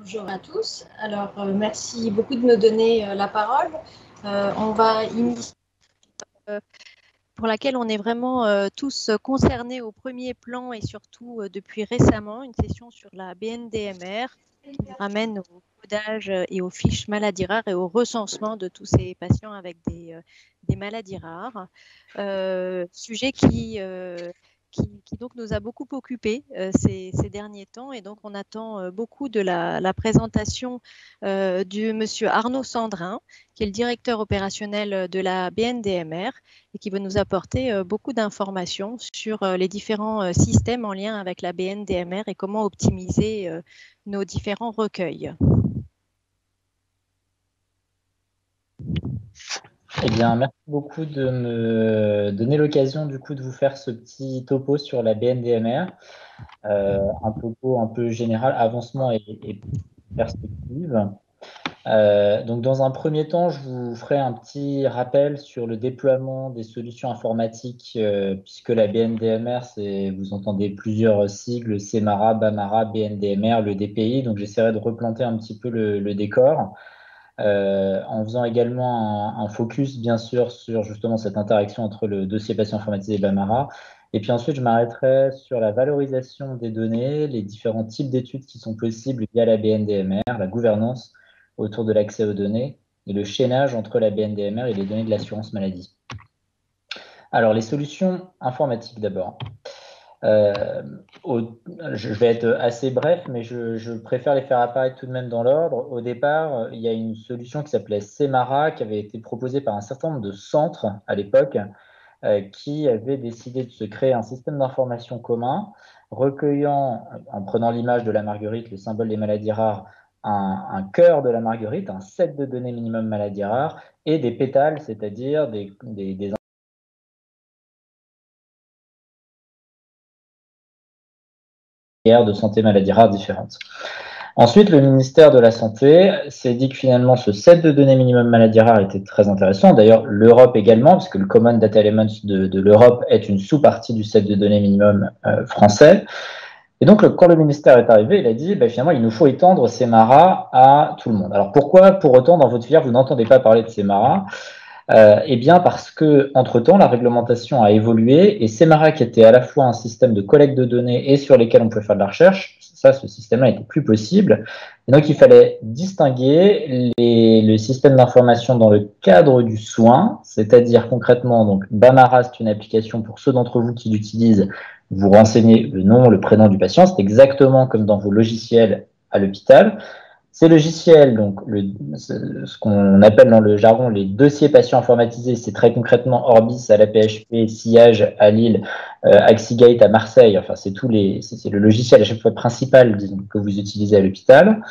Bonjour à tous. Alors, merci beaucoup de me donner la parole. On va initier pour laquelle on est vraiment tous concernés au premier plan et surtout depuis récemment, une session sur la BNDMR qui nous ramène au codage et aux fiches maladies rares et au recensement de tous ces patients avec des maladies rares. Sujet qui donc nous a beaucoup occupés ces derniers temps, et donc on attend beaucoup de la présentation du monsieur Arnaud Sandrin, qui est le directeur opérationnel de la BNDMR et qui va nous apporter beaucoup d'informations sur les différents systèmes en lien avec la BNDMR et comment optimiser nos différents recueils. Eh bien, merci beaucoup de me donner l'occasion du coup de vous faire ce petit topo sur la BNDMR, un topo un peu général, avancement et perspective. Donc, dans un premier temps, je vous ferai un petit rappel sur le déploiement des solutions informatiques, puisque la BNDMR, vous entendez plusieurs sigles, CMARA, BAMARA, BNDMR, le DPI. Donc, j'essaierai de replanter un petit peu le décor. En faisant également un focus, bien sûr, sur justement cette interaction entre le dossier patient informatisé et BAMARA. Et puis ensuite, je m'arrêterai sur la valorisation des données, les différents types d'études qui sont possibles via la BNDMR, la gouvernance autour de l'accès aux données et le chaînage entre la BNDMR et les données de l'assurance maladie. Alors, les solutions informatiques d'abord. Je vais être assez bref, mais je préfère les faire apparaître tout de même dans l'ordre. Au départ, il y a une solution qui s'appelait CMARA, qui avait été proposée par un certain nombre de centres à l'époque, qui avaient décidé de se créer un système d'information commun, recueillant, en prenant l'image de la marguerite, le symbole des maladies rares, un cœur de la marguerite, un set de données minimum maladies rares, et des pétales, c'est-à-dire des de santé maladies rares différentes. Ensuite, le ministère de la Santé s'est dit que finalement, ce set de données minimum maladies rares était très intéressant. D'ailleurs, l'Europe également, parce que le Common Data Elements de l'Europe est une sous-partie du set de données minimum français. Et donc, quand le ministère est arrivé, il a dit, finalement, il nous faut étendre CMARA à tout le monde. Alors, pourquoi, pour autant, dans votre filière, vous n'entendez pas parler de CMARA ? Eh bien, parce que entre-temps, la réglementation a évolué et CMARA, qui était à la fois un système de collecte de données et sur lesquels on pouvait faire de la recherche, ce système-là n'était plus possible. Et donc, il fallait distinguer le système d'information dans le cadre du soin, c'est-à-dire concrètement, donc BAMARA, c'est une application pour ceux d'entre vous qui l'utilisent. Vous renseignez le nom, le prénom du patient, c'est exactement comme dans vos logiciels à l'hôpital. Ces logiciels, donc ce qu'on appelle dans le jargon les dossiers patients informatisés, c'est très concrètement Orbis à la PHP, Sillage à Lille, Axigate à Marseille. Enfin, c'est le logiciel à chaque fois principal, disons, que vous utilisez à l'hôpital.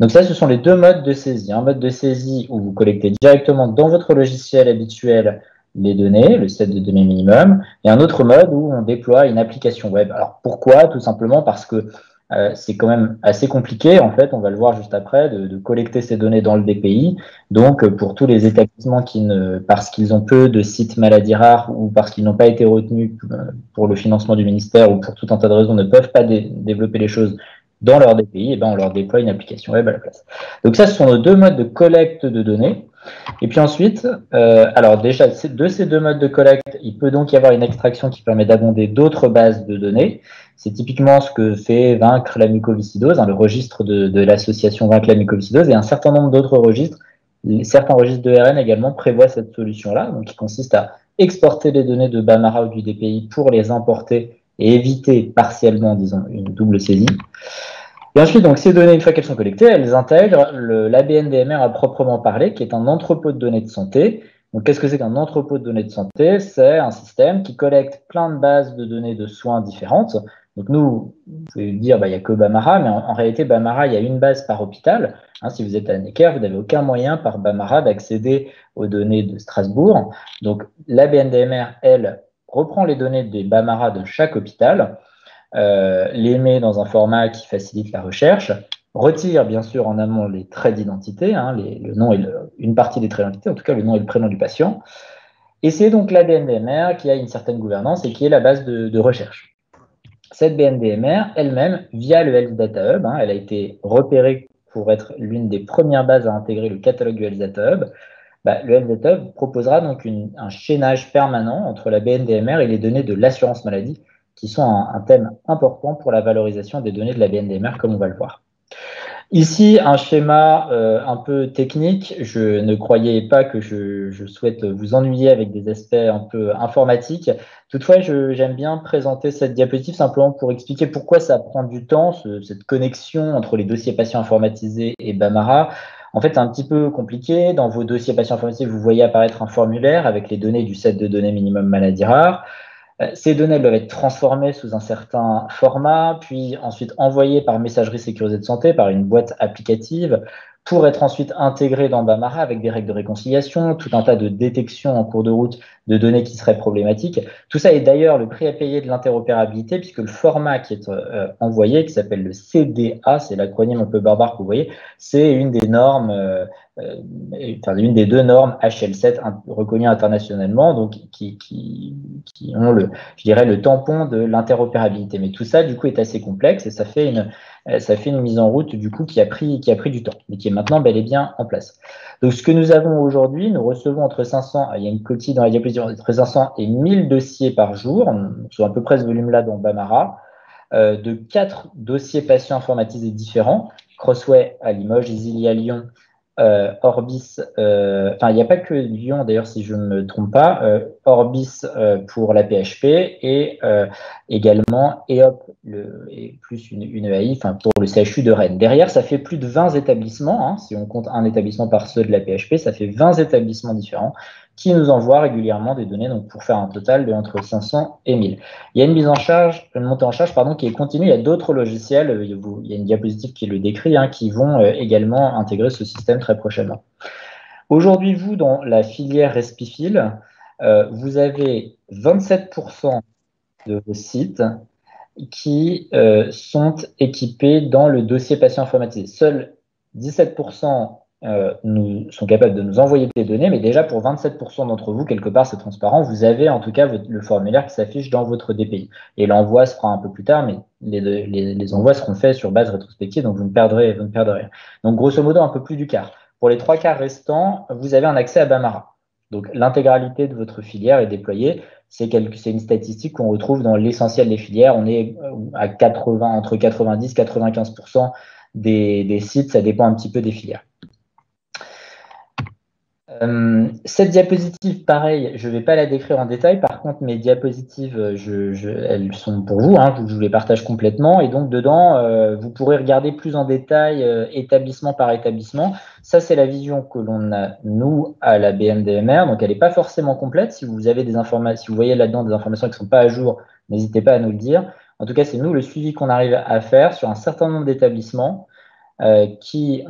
Donc ça, ce sont les deux modes de saisie. Un mode de saisie où vous collectez directement dans votre logiciel habituel les données, le set de données minimum, et un autre mode où on déploie une application web. Alors pourquoi? Tout simplement parce que c'est quand même assez compliqué, en fait, on va le voir juste après, de collecter ces données dans le DPI. Donc, pour tous les établissements parce qu'ils ont peu de sites maladies rares ou parce qu'ils n'ont pas été retenus pour le financement du ministère ou pour tout un tas de raisons, ne peuvent pas développer les choses dans leur DPI, et on leur déploie une application web à la place. Donc ça, ce sont nos deux modes de collecte de données. Et puis ensuite, alors déjà, de ces deux modes de collecte, il peut donc y avoir une extraction qui permet d'abonder d'autres bases de données. C'est typiquement ce que fait Vaincre la mucoviscidose, le registre de l'association Vaincre la mucoviscidose, et un certain nombre d'autres registres. Certains registres de RN également prévoient cette solution-là, donc qui consiste à exporter les données de BAMARA ou du DPI pour les importer et éviter partiellement, disons, une double saisie. Et ensuite, donc, ces données, une fois qu'elles sont collectées, elles intègrent l'ABNDMR à proprement parler, qui est un entrepôt de données de santé. Donc, qu'est-ce que c'est qu'un entrepôt de données de santé? C'est un système qui collecte plein de bases de données de soins différentes. Donc, nous, vous pouvez dire, il n'y a que BAMARA, mais en réalité, BAMARA, il y a une base par hôpital. Si vous êtes à Necker, vous n'avez aucun moyen par BAMARA d'accéder aux données de Strasbourg. Donc, l'ABNDMR, elle, reprend les données des BAMARA de chaque hôpital, les met dans un format qui facilite la recherche, retire bien sûr en amont les traits d'identité, le nom et une partie des traits d'identité, en tout cas le nom et le prénom du patient. Et c'est donc la BNDMR qui a une certaine gouvernance et qui est la base de recherche. Cette BNDMR elle-même, via le Health Data Hub, elle a été repérée pour être l'une des premières bases à intégrer le catalogue du Health Data Hub, le Health Data Hub proposera donc un chaînage permanent entre la BNDMR et les données de l'assurance maladie, qui sont un thème important pour la valorisation des données de la BNDMR, comme on va le voir. Ici, un schéma un peu technique. Je ne croyais pas que je souhaite vous ennuyer avec des aspects un peu informatiques. Toutefois, j'aime bien présenter cette diapositive simplement pour expliquer pourquoi ça prend du temps, cette connexion entre les dossiers patients informatisés et Bamara. En fait, c'est un petit peu compliqué. Dans vos dossiers patients informatisés, vous voyez apparaître un formulaire avec les données du set de données minimum maladie rare. Ces données doivent être transformées sous un certain format, puis ensuite envoyées par messagerie sécurisée de santé, par une boîte applicative, pour être ensuite intégrées dans Bamara avec des règles de réconciliation, tout un tas de détections en cours de route de données qui seraient problématiques. Tout ça est d'ailleurs le prix à payer de l'interopérabilité, puisque le format qui est envoyé, qui s'appelle le CDA, c'est l'acronyme un peu barbare que vous voyez, c'est une des normes une des deux normes HL7 reconnues internationalement, donc qui ont je dirais, le tampon de l'interopérabilité. Mais tout ça, du coup, est assez complexe et ça fait une mise en route, du coup, qui a pris du temps, mais qui est maintenant bel et bien en place. Donc, ce que nous avons aujourd'hui, nous recevons entre 500, il y a une coquille dans la diapositive, entre 500 et 1000 dossiers par jour, sur à peu près ce volume-là dans Bamara, de 4 dossiers patients informatisés différents, Crossway à Limoges, Easily à Lyon, Orbis, il n'y a pas que Lyon d'ailleurs si je ne me trompe pas, Orbis pour la PHP et également EOP et plus une EAI pour le CHU de Rennes. Derrière, ça fait plus de 20 établissements, hein, si on compte un établissement par ceux de la PHP, ça fait 20 établissements différents qui nous envoient régulièrement des données, donc pour faire un total de entre 500 et 1000. Il y a une montée en charge qui est continue. Il y a d'autres logiciels, il y a une diapositive qui le décrit, hein, qui vont également intégrer ce système très prochainement. Aujourd'hui, vous, dans la filière Respifil, vous avez 27% de vos sites qui sont équipés dans le dossier patient informatisé. Seuls 17% sont capables de nous envoyer des données, mais déjà pour 27% d'entre vous, quelque part, c'est transparent. Vous avez en tout cas le formulaire qui s'affiche dans votre DPI. Et l'envoi se fera un peu plus tard, mais les envois seront faits sur base rétrospective, donc vous ne perdrez rien. Donc grosso modo, un peu plus du quart. Pour les 3 quarts restants, vous avez un accès à Bamara. Donc l'intégralité de votre filière est déployée. C'est une statistique qu'on retrouve dans l'essentiel des filières. On est à entre 90 et 95% des sites, ça dépend un petit peu des filières. Cette diapositive, pareil, je ne vais pas la décrire en détail. Par contre, mes diapositives, elles sont pour vous, hein, je vous les partage complètement. Et donc, dedans, vous pourrez regarder plus en détail, établissement par établissement. Ça, c'est la vision que l'on a, nous, à la BNDMR. Donc, elle n'est pas forcément complète. Si vous avez des informations, si vous voyez là-dedans des informations qui ne sont pas à jour, n'hésitez pas à nous le dire. En tout cas, c'est nous le suivi qu'on arrive à faire sur un certain nombre d'établissements. Qui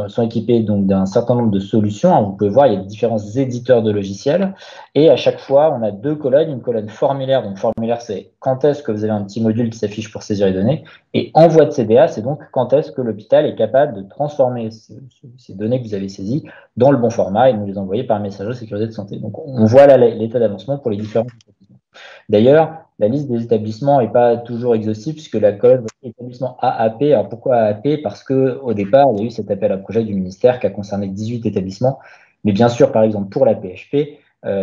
sont équipés donc d'un certain nombre de solutions. Vous pouvez voir, il y a différents éditeurs de logiciels et à chaque fois, on a 2 colonnes. Une colonne formulaire, donc formulaire, c'est quand est-ce que vous avez un petit module qui s'affiche pour saisir les données, et envoi de CDA, c'est donc quand est-ce que l'hôpital est capable de transformer ces données que vous avez saisies dans le bon format et de nous les envoyer par messagerie sécurisée de santé. Donc, on voit là l'état d'avancement pour les différents établissements. D'ailleurs, la liste des établissements n'est pas toujours exhaustive puisque la colonne établissement AAP. Alors pourquoi AAP? Parce qu'au départ, il y a eu cet appel à projet du ministère qui a concerné 18 établissements. Mais bien sûr, par exemple, pour la PHP,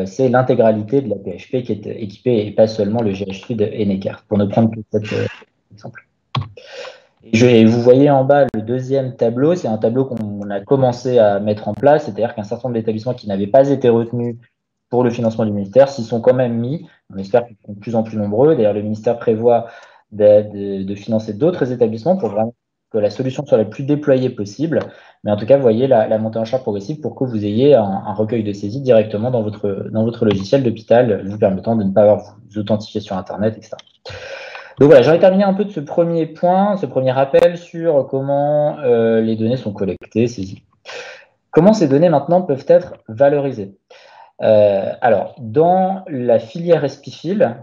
c'est l'intégralité de la PHP qui est équipée et pas seulement le GH3 de Enecker, pour ne prendre que cet exemple. Et vous voyez en bas le deuxième tableau, c'est un tableau qu'on a commencé à mettre en place, c'est-à-dire qu'un certain nombre d'établissements qui n'avaient pas été retenus pour le financement du ministère s'y sont quand même mis. On espère qu'ils seront de plus en plus nombreux. D'ailleurs, le ministère prévoit de financer d'autres établissements pour vraiment que la solution soit la plus déployée possible. Mais en tout cas, vous voyez la montée en charge progressive pour que vous ayez un recueil de saisie directement dans votre logiciel d'hôpital, vous permettant de ne pas avoir vous authentifier sur Internet, etc. Donc voilà, j'aurais terminé un peu de ce premier point, ce premier rappel sur comment les données sont collectées, saisies. Comment ces données maintenant peuvent être valorisées? Alors, dans la filière Respifil,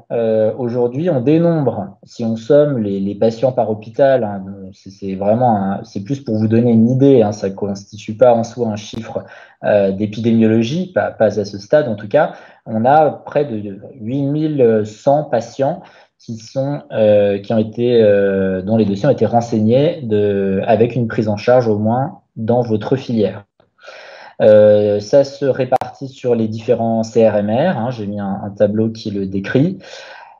aujourd'hui, on dénombre, si on somme les patients par hôpital, hein, c'est plus pour vous donner une idée, hein, ça ne constitue pas en soi un chiffre d'épidémiologie, pas à ce stade en tout cas. On a près de 8100 patients qui ont été, dont les dossiers ont été renseignés avec une prise en charge au moins dans votre filière. Ça se répartit sur les différents CRMR, hein, j'ai mis un tableau qui le décrit.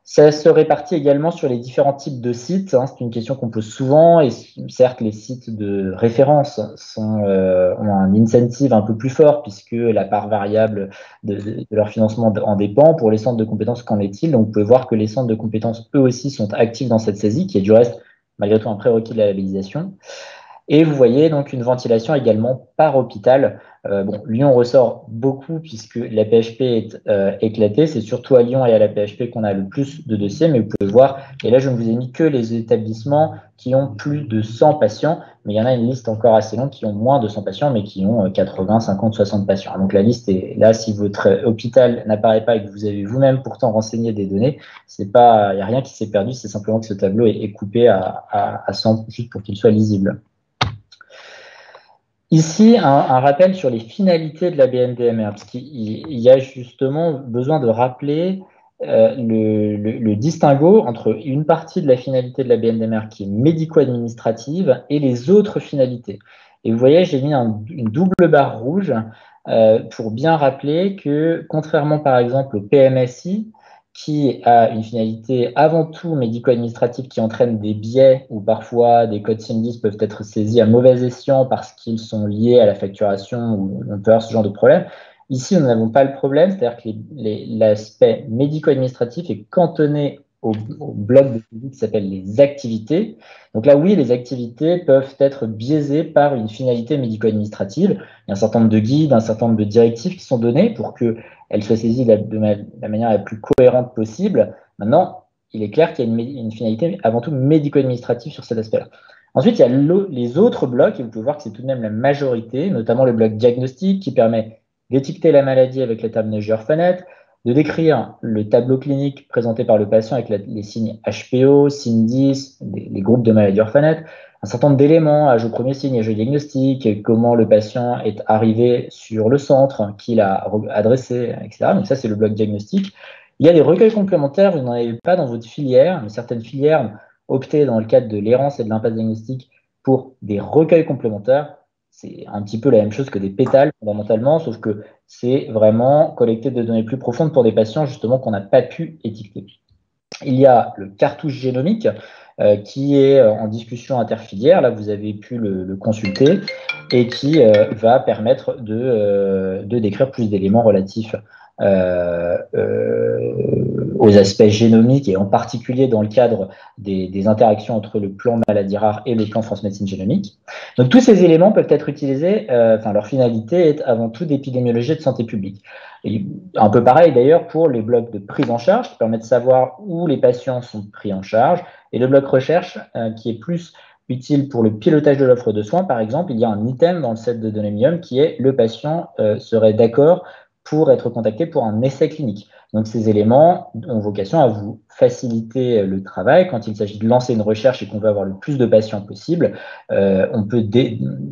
Ça se répartit également sur les différents types de sites, hein, c'est une question qu'on pose souvent, et certes les sites de référence ont un incentive un peu plus fort puisque la part variable de leur financement en dépend. Pour les centres de compétences, qu'en est-il? Donc vous pouvez voir que les centres de compétences, eux aussi, sont actifs dans cette saisie, qui est du reste malgré tout un prérequis de la labellisation. Et vous voyez donc une ventilation également par hôpital. Bon, Lyon ressort beaucoup puisque la PHP est éclatée. C'est surtout à Lyon et à la PHP qu'on a le plus de dossiers, mais vous pouvez voir, et là je ne vous ai mis que les établissements qui ont plus de 100 patients, mais il y en a une liste encore assez longue qui ont moins de 100 patients, mais qui ont 80, 50, 60 patients. Donc la liste est là, si votre hôpital n'apparaît pas et que vous avez vous-même pourtant renseigné des données, il n'y a rien qui s'est perdu, c'est simplement que ce tableau est coupé à 100 juste pour qu'il soit lisible. Ici, un rappel sur les finalités de la BNDMR, parce qu'il y a justement besoin de rappeler le distinguo entre une partie de la finalité de la BNDMR qui est médico-administrative et les autres finalités. Et vous voyez, j'ai mis une double barre rouge pour bien rappeler que, contrairement par exemple au PMSI, qui a une finalité avant tout médico-administrative qui entraîne des biais où parfois des codes SIM10 peuvent être saisis à mauvais escient parce qu'ils sont liés à la facturation ou on peut avoir ce genre de problème. Ici, nous n'avons pas le problème, c'est-à-dire que l'aspect médico-administratif est cantonné au bloc de saisie qui s'appelle les activités. Donc là, oui, les activités peuvent être biaisées par une finalité médico-administrative. Il y a un certain nombre de guides, un certain nombre de directives qui sont données pour qu'elles soient saisies de la manière la plus cohérente possible. Maintenant, il est clair qu'il y a une finalité avant tout médico-administrative sur cet aspect-là. Ensuite, il y a les autres blocs, et vous pouvez voir que c'est tout de même la majorité, notamment le bloc diagnostic qui permet d'étiqueter la maladie avec la terminologie Orphanet, de décrire le tableau clinique présenté par le patient avec les signes HPO, SIM10, les groupes de maladies Orphanet, un certain nombre d'éléments, âge au premier signe, âge au diagnostic, comment le patient est arrivé sur le centre, qui l'a adressé, etc. Donc ça, c'est le bloc diagnostic. Il y a des recueils complémentaires, vous n'en avez pas dans votre filière, mais certaines filières optaient dans le cadre de l'errance et de l'impasse diagnostique pour des recueils complémentaires. C'est un petit peu la même chose que des pétales fondamentalement, sauf que c'est vraiment collecter des données plus profondes pour des patients justement qu'on n'a pas pu étiqueter. Il y a le cartouche génomique qui est en discussion interfilière, là vous avez pu le consulter, et qui va permettre de décrire plus d'éléments relatifs aux aspects génomiques et en particulier dans le cadre des interactions entre le plan maladie rare et le plan France Médecine Génomique. Donc tous ces éléments peuvent être utilisés, leur finalité est avant tout d'épidémiologie et de santé publique. Et un peu pareil d'ailleurs pour les blocs de prise en charge qui permettent de savoir où les patients sont pris en charge, et le bloc recherche qui est plus utile pour le pilotage de l'offre de soins. Par exemple, il y a un item dans le set de données MIOM qui est le patient serait d'accord pour être contacté pour un essai clinique. Donc ces éléments ont vocation à vous faciliter le travail. Quand il s'agit de lancer une recherche et qu'on veut avoir le plus de patients possible, on peut,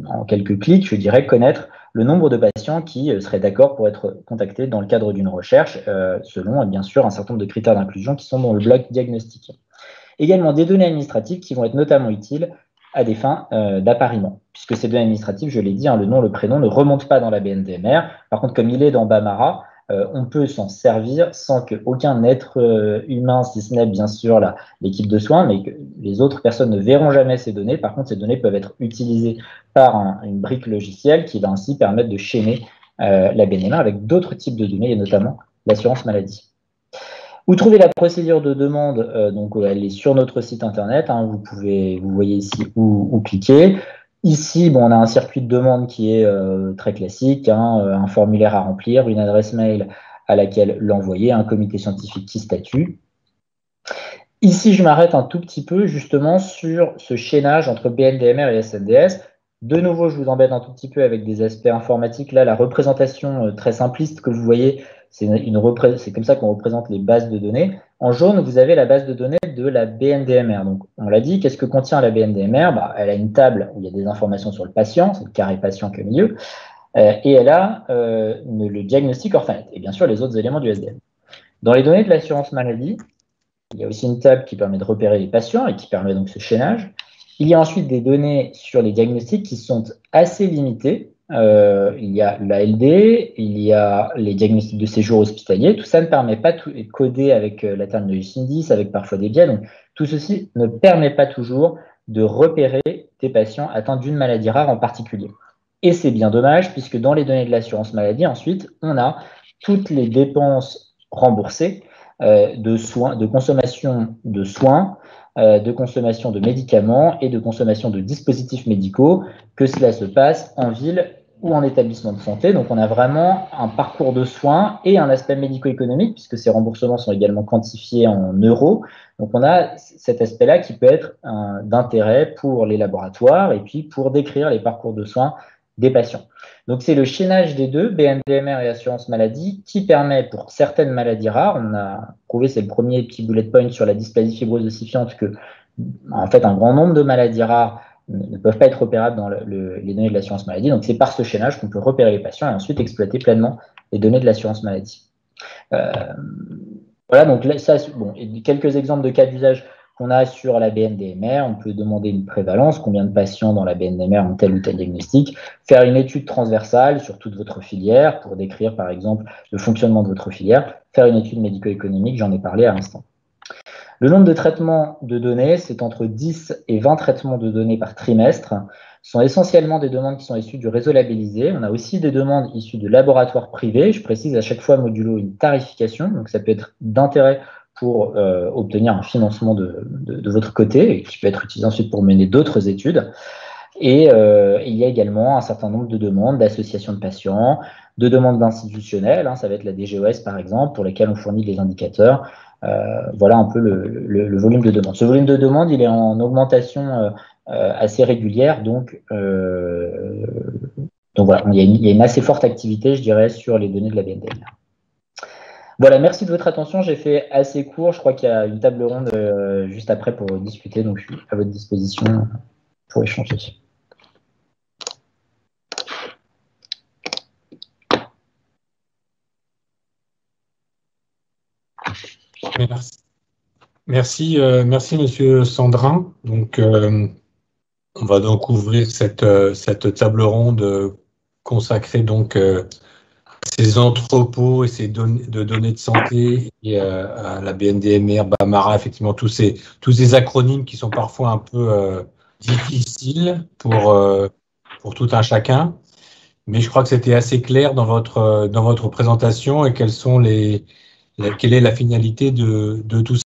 en quelques clics, je dirais, connaître le nombre de patients qui seraient d'accord pour être contactés dans le cadre d'une recherche, selon, bien sûr, un certain nombre de critères d'inclusion qui sont dans le bloc diagnostic. Également des données administratives qui vont être notamment utiles à des fins d'appariement, puisque ces données administratives, je l'ai dit, le nom, le prénom ne remontent pas dans la BNDMR. Par contre, comme il est dans Bamara, on peut s'en servir sans qu'aucun être humain, si ce n'est bien sûr l'équipe de soins, mais que les autres personnes ne verront jamais ces données. Par contre, ces données peuvent être utilisées par une brique logicielle qui va ainsi permettre de chaîner la BNDMR avec d'autres types de données, et notamment l'assurance maladie. Vous trouvez la procédure de demande, donc elle est sur notre site internet, vous voyez ici où cliquer. Ici, on a un circuit de demande qui est très classique, un formulaire à remplir, une adresse mail à laquelle l'envoyer, un comité scientifique qui statue. Ici, je m'arrête un tout petit peu justement sur ce chaînage entre BNDMR et SNDS. De nouveau, je vous embête un tout petit peu avec des aspects informatiques. Là, la représentation très simpliste que vous voyez, c'est comme ça qu'on représente les bases de données. En jaune, vous avez la base de données de la BNDMR. Donc, on l'a dit, qu'est-ce que contient la BNDMR? Elle a une table où il y a des informations sur le patient, c'est le carré patient qui est au milieu, et elle a le diagnostic Orphanet, et bien sûr les autres éléments du SDM. Dans les données de l'assurance maladie, il y a aussi une table qui permet de repérer les patients et qui permet donc ce chaînage. Il y a ensuite des données sur les diagnostics qui sont assez limitées. Il y a l'ALD, il y a les diagnostics de séjour hospitalier. Tout ça ne permet pas de coder avec la terminologie SIN-10, avec parfois des biais. Donc, tout ceci ne permet pas toujours de repérer des patients atteints d'une maladie rare en particulier. Et c'est bien dommage, puisque dans les données de l'assurance maladie, ensuite, on a toutes les dépenses remboursées de soins, de consommation de soins, de consommation de médicaments et de consommation de dispositifs médicaux, que cela se passe en ville ou en établissement de santé. Donc, on a vraiment un parcours de soins et un aspect médico-économique, puisque ces remboursements sont également quantifiés en euros. Donc, on a cet aspect-là qui peut être d'intérêt pour les laboratoires et puis pour décrire les parcours de soins des patients. Donc, c'est le chaînage des deux, BNDMR et assurance maladie, qui permet pour certaines maladies rares, on a prouvé, c'est le premier petit bullet point sur la dysplasie fibreuse ossifiante, que en fait, un grand nombre de maladies rares ne peuvent pas être repérables dans les données de l'assurance maladie. Donc, c'est par ce chaînage qu'on peut repérer les patients et ensuite exploiter pleinement les données de l'assurance maladie. Voilà, donc là, ça, bon, quelques exemples de cas d'usage qu'on a sur la BNDMR. On peut demander une prévalence, combien de patients dans la BNDMR ont tel ou tel diagnostic, faire une étude transversale sur toute votre filière pour décrire, par exemple, le fonctionnement de votre filière, faire une étude médico-économique, j'en ai parlé à l'instant. Le nombre de traitements de données, c'est entre 10 et 20 traitements de données par trimestre. Ce sont essentiellement des demandes qui sont issues du réseau labellisé. On a aussi des demandes issues de laboratoires privés. Je précise à chaque fois modulo une tarification, donc ça peut être d'intérêt pour obtenir un financement de votre côté et qui peut être utilisé ensuite pour mener d'autres études. Et il y a également un certain nombre de demandes d'associations de patients, de demandes d'institutionnels, hein, ça va être la DGOS par exemple, pour lesquelles on fournit des indicateurs. Voilà un peu le volume de demande. Ce volume de demande, il est en augmentation assez régulière, donc voilà, il y a une assez forte activité, je dirais, sur les données de la BNDMR. Voilà, merci de votre attention. J'ai fait assez court. Je crois qu'il y a une table ronde juste après pour discuter, donc je suis à votre disposition pour échanger. Merci, Monsieur Sandrin. Donc, on va donc ouvrir cette table ronde consacrée donc à ces entrepôts et ces données de santé et à la BNDMR, BAMARA, effectivement tous ces acronymes qui sont parfois un peu difficiles pour tout un chacun. Mais je crois que c'était assez clair dans votre présentation et quelle est la finalité de tout ça.